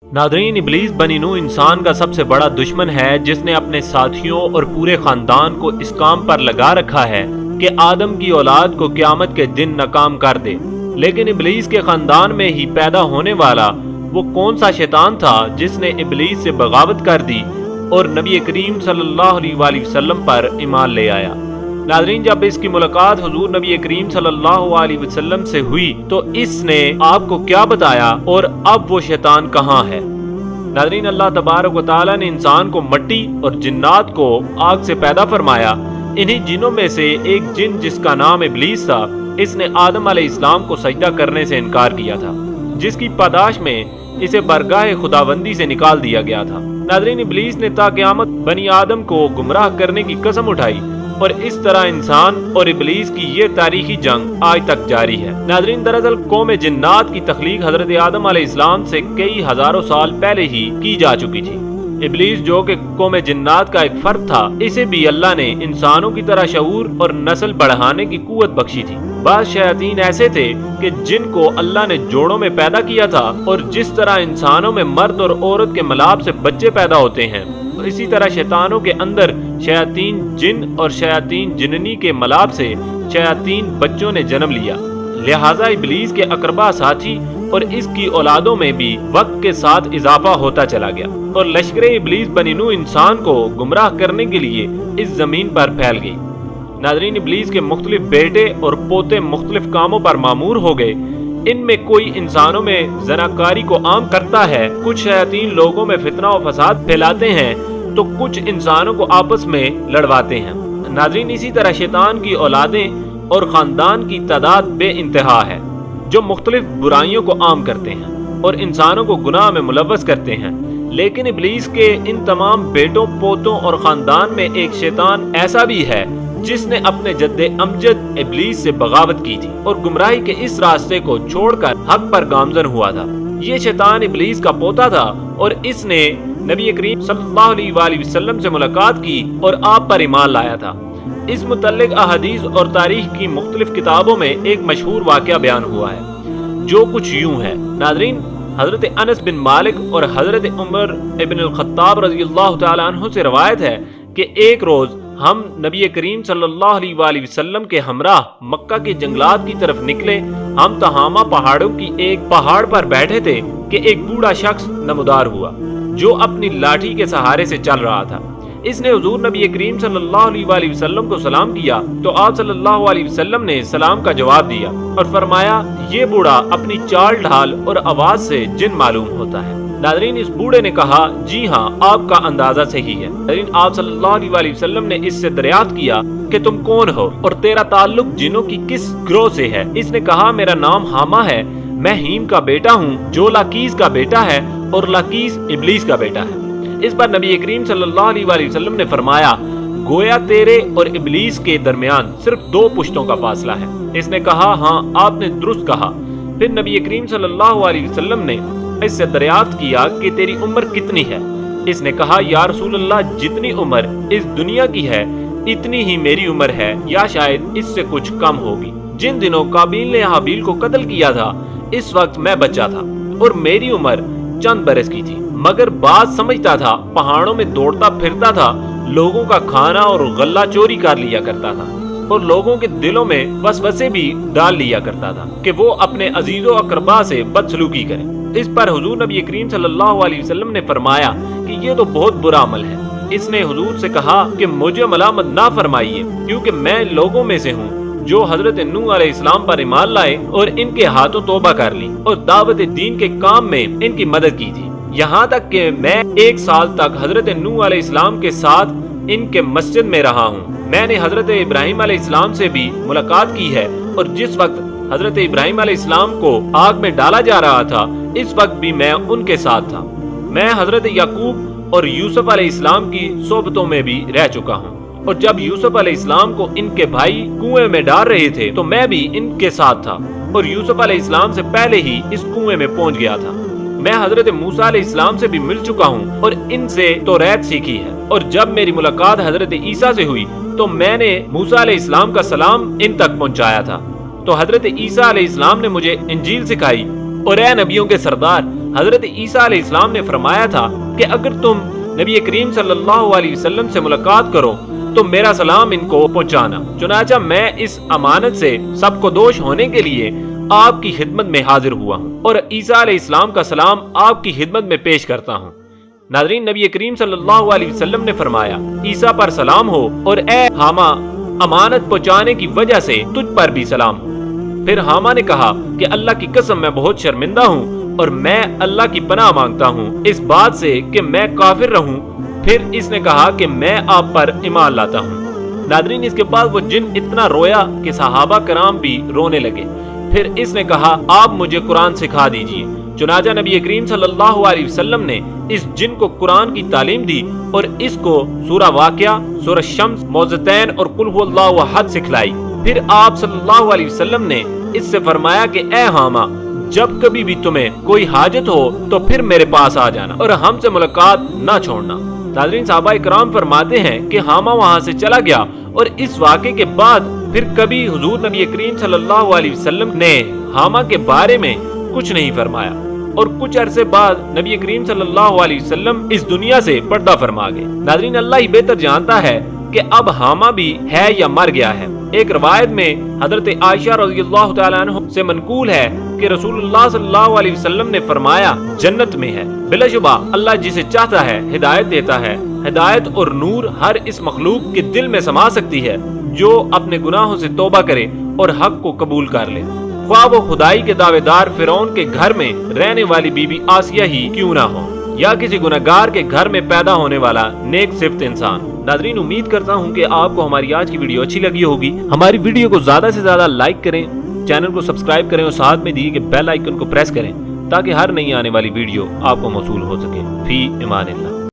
Nadreen, इब्लीस बनी नूह इंसान का सबसे बड़ा दुश्मन है, जिसने अपने साथियों और पूरे खानदान को इस काम पर लगा रखा है कि आदम की औलाद को क़यामत के दिन नाकाम कर दे। लेकिन इब्लीस के खानदान में ही पैदा होने वाला वो कौन सा शैतान था जिसने इब्लीस से बगावत कर दी और नबी करीम सल्लल्लाहु अलैहि वसल्लम पर ईमान ले आया। नाज़रीन, जब इसकी मुलाकात हुजूर नबी करीम सल्लल्लाहु अलैहि वसल्लम से हुई तो इसने आपको क्या बताया और अब वो शैतान कहाँ है? नाज़रीन, अल्लाह तबारक व तआला ने इंसान को मिट्टी और जिन्नात को आग से पैदा फरमाया। इन्हीं जिनों में से एक जिन जिसका नाम इब्लीस था, इसने आदम अलैहिस्सलाम को सजदा करने से इनकार किया था, जिसकी पादाश में इसे बरगाह खुदाबंदी से निकाल दिया गया था। नाज़रीन, इब्लीस ने ता क़यामत बनी आदम को गुमराह करने की कसम उठाई और इस तरह इंसान और इब्लीस की ये तारीखी जंग आज तक जारी है। नाज़रीन, दरअसल कौम जिन्नात की तख्लीक हजरत आदम अलैहिस्सलाम से कई हजारों साल पहले ही की जा चुकी थी। इब्लीस जो कि कौम जिन्नात का एक फर्द था, इसे भी अल्लाह ने इंसानों की तरह शऊर और नस्ल बढ़ाने की कुव्वत बख्शी थी। बाज़ शयातीन ऐसे थे कि जिनको अल्लाह ने जोड़ों में पैदा किया था, और जिस तरह इंसानों में मर्द और औरत के मिलाप से बच्चे पैदा होते हैं, इसी तरह शैतानों के अंदर शयातीन जिन और शयातीन जिन्नी के मिलाप से शयातीन बच्चों ने जन्म लिया। लिहाजा इब्लीस के अकरबा साथी और इसकी औलादों में भी वक्त के साथ इजाफा होता चला गया और लश्कर इब्लीस बनी नूह इंसान को गुमराह करने के लिए इस जमीन पर फैल गई। नाज़रीन, इब्लीस के मुख्तलिफ बेटे और पोते मुख्तलिफ कामों पर मामूर हो गए। इनमें कोई इंसानों में ज़नाकारी को आम करता है, कुछ शयातीन लोगों में फितना और फसाद फैलाते हैं, तो कुछ इंसानों को आपस में लड़वाते हैं। नाज़रीन, इसी तरह शैतान की औलादें और ख़ानदान की तादाद बे इंतहा है, जो मुख्तलिफ बुराइयों को आम करते हैं और इंसानों को गुनाह में मुलव्वस करते हैं। लेकिन इब्लीस के इन तमाम बेटों, पोतों और ख़ानदान में एक शैतान ऐसा भी है जिसने अपने जद्दे अमजद इब्लीस से बगावत की थी और गुमराही के इस रास्ते को छोड़कर हक पर गामजन हुआ था। ये शैतान इब्लीस का पोता था और इसने नबी करीम सल्लल्लाहु अलैहि वसल्लम से मुलाकात की और आप पर ईमान लाया था। इस मुतल्लिक अहादीस और तारीख की मुख्तलिफ किताबों में एक मशहूर वाक़या बयान हुआ है, जो कुछ यूं है। नाज़रीन, हजरत अनस बिन मालिक और हजरत उमर इब्न अल-खत्ताब रज़ियल्लाहु तआला अन्हु से रवायत है कि एक रोज हम नबी करीम सल्लल्लाहु अलैहि वसल्लम के हमराह मक्का के जंगलात की तरफ निकले। हम तहामा पहाड़ों की एक पहाड़ पर बैठे थे कि एक बूढ़ा शख्स नमदार हुआ, जो अपनी लाठी के सहारे से चल रहा था। इसने हुजूर नबी करीम सल्लल्लाहु अलैहि वसल्लम को सलाम किया तो आप सल्लल्लाहु अलैहि वसल्लम ने सलाम का जवाब दिया और फरमाया, ये बूढ़ा अपनी चाल ढाल और आवाज से जिन मालूम होता है। नाज़रीन, इस बूढ़े ने कहा, जी हाँ, आपका अंदाजा सही है। नाज़रीन, आप सल्लल्लाहु अलैहि वसल्लम ने इससे दरियाफ्त किया कि तुम कौन हो और तेरा ताल्लुक जिनों की किस ग्रोह से है। इसने कहा, मेरा नाम हामा है, मैं हीम का बेटा हूँ, जो लाकीस का बेटा है और लाकीस इब्लीस का बेटा है। इस पर नबी करीम सल्लल्लाहु अलैहि वसल्लम ने फरमाया, गोया तेरे और इब्लीस के दरमियान सिर्फ 2 पुश्तों का फासला है। इसने कहा, हाँ, आपने दुरुस्त कहा। फिर नबी करीम सल्लल्लाहु अलैहि वसल्लम ने इससे दरियाफ्त किया कि तेरी उम्र कितनी है। इसने कहा, या रसूल अल्लाह, जितनी उम्र इस दुनिया की है इतनी ही मेरी उम्र है, या शायद इससे कुछ कम होगी। जिन दिनों काबिल ने हाबिल को कत्ल किया था, इस वक्त मैं बच्चा था और मेरी उम्र चंद बरस की थी, मगर बात समझता था, पहाड़ों में दौड़ता फिरता था, लोगों का खाना और गल्ला चोरी कर लिया करता था और लोगों के दिलों में वसवसे भी डाल लिया करता था कि वो अपने अजीजों अकरबा से बदसलूकी करें। इस पर हुजूर नबी करीम सल्लल्लाहु अलैहि वसल्लम ने फरमाया कि ये तो बहुत बुरा अमल है। इसने हुजूर से कहा कि मुझे मलामत ना फरमाइए, क्योंकि मैं लोगों में से हूँ जो हजरत नूह अलैहिस्सलाम पर ईमान लाए और इनके हाथों तौबा कर ली और दावत दीन के काम में इनकी मदद की थी। यहाँ तक कि मैं 1 साल तक हजरत नूह अलैहिस्सलाम के साथ इनके मस्जिद में रहा हूँ। मैंने हजरत इब्राहिम अलैहिस्सलाम से भी मुलाकात की है और जिस वक्त हजरत इब्राहिम अलैहिस्सलाम को आग में डाला जा रहा था, इस वक्त भी मैं उनके साथ था। मैं हजरत याकूब और यूसुफ अलैहिस्सलाम की सोबतों में भी रह चुका हूँ और जब यूसुफ अलैहिस्सलाम को इनके भाई कुएं में डाल रहे थे तो मैं भी इनके साथ था और यूसुफ अलैहिस्सलाम से पहले ही इस कुएं में पहुंच गया था। मैं हजरत मूसा अलैहिस्सलाम से भी मिल चुका हूँ और इनसे तौरात सीखी है और जब मेरी मुलाकात हजरत ईसा से हुई तो मैंने मूसा अलैहिस्सलाम का सलाम इन तक पहुँचाया था। तो हजरत ईसा अलैहिस्सलाम ने मुझे इंजील सिखाई और ए नबियों के सरदार حضرت عیسیٰ علیہ السلام نے فرمایا تھا کہ اگر تم نبی کریم صلی اللہ علیہ وسلم سے ملاقات کرو تو میرا سلام ان کو پہنچانا۔ چنانچہ میں اس امانت سے سب کو دوش ہونے کے لیے آپ کی خدمت میں حاضر ہوا ہوں اور عیسیٰ علیہ السلام کا سلام آپ کی خدمت میں پیش کرتا ہوں۔ ناظرین، نبی کریم صلی اللہ علیہ وسلم نے فرمایا، عیسیٰ پر سلام ہو اور اے حامہ، امانت پہنچانے کی وجہ سے تجھ پر بھی سلام ہو۔ پھر حامہ نے کہا کہ اللہ کی قسم میں بہت شرمندہ ہوں اور میں اللہ کی پناہ مانگتا ہوں اس بات سے کہ میں کافر رہوں۔ پھر اس نے کہا کہ میں آپ پر ایمان لاتا ہوں۔ ناظرین، اس کے بعد وہ جن اتنا رویا کہ صحابہ کرام بھی رونے لگے۔ پھر اس نے کہا، آپ مجھے قرآن سکھا دیجئے۔ چنانچہ نبی کریم صلی اللہ علیہ وسلم نے اس جن کو قرآن کی تعلیم دی اور اس کو سورہ واقعہ، سورہ شمس، موعظتین اور قل هو اللہ احد سکھلائی۔ پھر آپ صلی اللہ علیہ وسلم نے اس سے فرمایا کہ اے حامہ، جب کبھی بھی تمہیں کوئی حاجت ہو تو پھر میرے پاس آ جانا اور ہم سے ملاقات نہ چھوڑنا۔ ناظرین، صحابہ کرام فرماتے ہیں کہ حامہ وہاں سے چلا گیا اور اس واقعے کے بعد پھر کبھی حضور نبی کریم صلی اللہ علیہ وسلم نے حامہ کے بارے میں کچھ نہیں فرمایا اور کچھ عرصے بعد نبی کریم صلی اللہ علیہ وسلم اس دنیا سے پردہ فرما گئے۔ ناظرین، اللہ ہی بہتر جانتا ہے کہ اب حامہ بھی ہے یا مر گیا ہے۔ ایک روایت میں حضرت عائشہ رضی اللہ تعالیٰ عنہ سے منقول ہے کہ رسول اللہ صلی اللہ علیہ وسلم نے فرمایا، جنت میں ہے۔ بلا شبہ اللہ جسے چاہتا ہے ہدایت دیتا ہے۔ ہدایت اور نور ہر اس مخلوق کے دل میں سما سکتی ہے جو اپنے گناہوں سے توبہ کرے اور حق کو قبول کر لے، خواہ وہ خدائی کے دعوے دار فرعون کے گھر میں رہنے والی بی بی آسیہ ہی کیوں نہ ہو یا کسی گناہگار کے گھر میں پیدا ہونے والا نیک صفت انسان۔ ناظرین، امید کرتا ہوں کہ آپ کو ہماری آج کی ویڈیو اچھی لگی ہوگی۔ ہماری ویڈیو کو زیادہ سے زیادہ لائک کریں، چینل کو سبسکرائب کریں اور ساتھ میں دیے کہ بیل آئیکن کو پریس کریں تاکہ ہر نئی آنے والی ویڈیو آپ کو موصول ہو سکے۔ فی امان اللہ۔